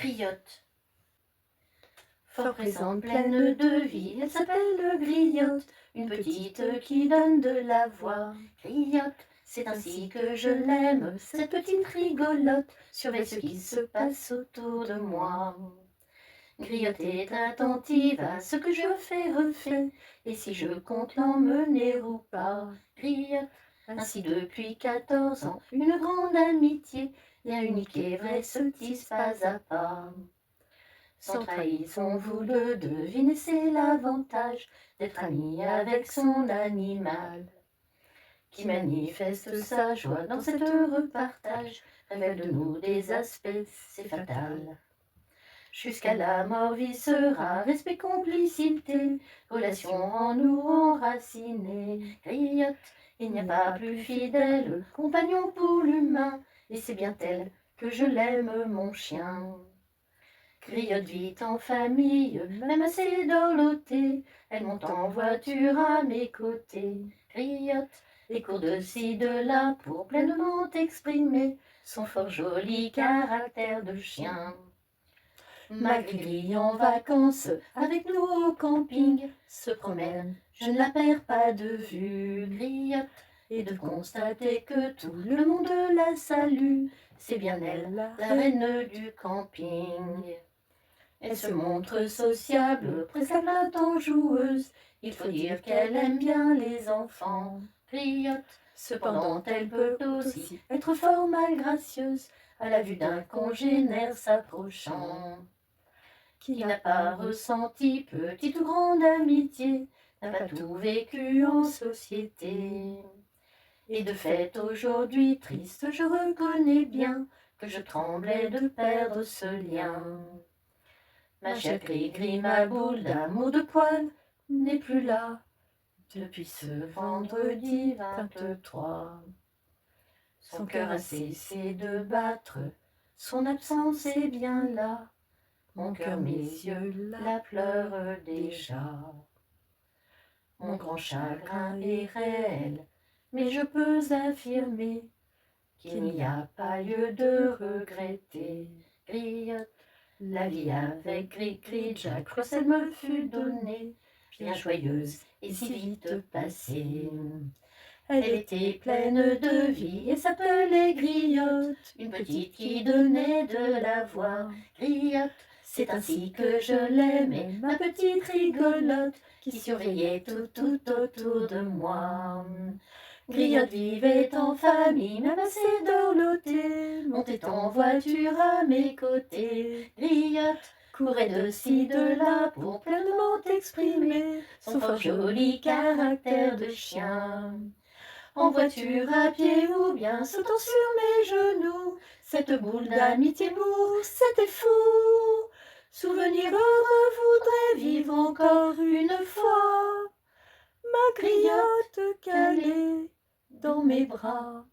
Griotte. Fort présente, pleine de vie, elle s'appelle Griotte, une petite qui donne de la voix. Griotte, c'est ainsi que je l'aime, cette petite rigolote, surveille ce qui se passe autour de moi. Griotte est attentive à ce que je fais, refais, et si je compte l'emmener ou pas. Griotte, ainsi depuis 14 ans, une grande amitié, lien unique et vrai se tisse pas à pas. Sans trahison, vous le devinez, c'est l'avantage d'être ami avec son animal, qui manifeste sa joie dans cet heureux partage, révèle de nous des aspects, c'est fatal. Jusqu'à la mort vissera, respect, complicité, relation en nous enracinée. Griotte, il n'y a pas plus fidèle compagnon pour l'humain, et c'est bien tel que je l'aime, mon chien. Griotte vit en famille, même assez dorlotée, elle monte en voiture à mes côtés. Griotte, et court de ci, de là, pour pleinement exprimer son fort joli caractère de chien. Ma grille en vacances, avec nous au camping, se promène, je ne la perds pas de vue. Griotte, et de constater que tout le monde la salue, c'est bien elle, la reine du camping. Elle se montre sociable, presque à plein temps joueuse, il faut dire qu'elle aime bien les enfants. Griotte, cependant elle peut aussi être fort mal gracieuse, à la vue d'un congénère s'approchant. Qui n'a pas ressenti petite ou grande amitié, n'a pas tout vécu en société. Et de fait aujourd'hui triste, je reconnais bien que je tremblais de perdre ce lien. Ma chère Gris-Gris, ma boule d'amour de poil, n'est plus là depuis ce vendredi 23. Son cœur a cessé de battre, son absence est bien là. Mon cœur, mes yeux la pleurent déjà. Mon grand chagrin est réel, mais je peux affirmer qu'il n'y a pas lieu de regretter. Griotte, la vie avec Gris-Gris, Jack Russell me fut donnée, bien joyeuse et si vite passée. Elle était pleine de vie et s'appelait Griotte, une petite qui donnait de la voix. Griotte, c'est ainsi que je l'aimais, ma petite rigolote, qui surveillait tout autour de moi. Griotte vivait en famille, même assez dorlotée, montait en voiture à mes côtés. Griotte courait de ci, de là, pour pleinement exprimer son fort joli caractère de chien. En voiture, à pied ou bien sautant sur mes genoux, cette boule d'amitié mourt, c'était fou. Souvenir heureux voudrait vivre encore une fois, ma Griotte calée dans mes bras.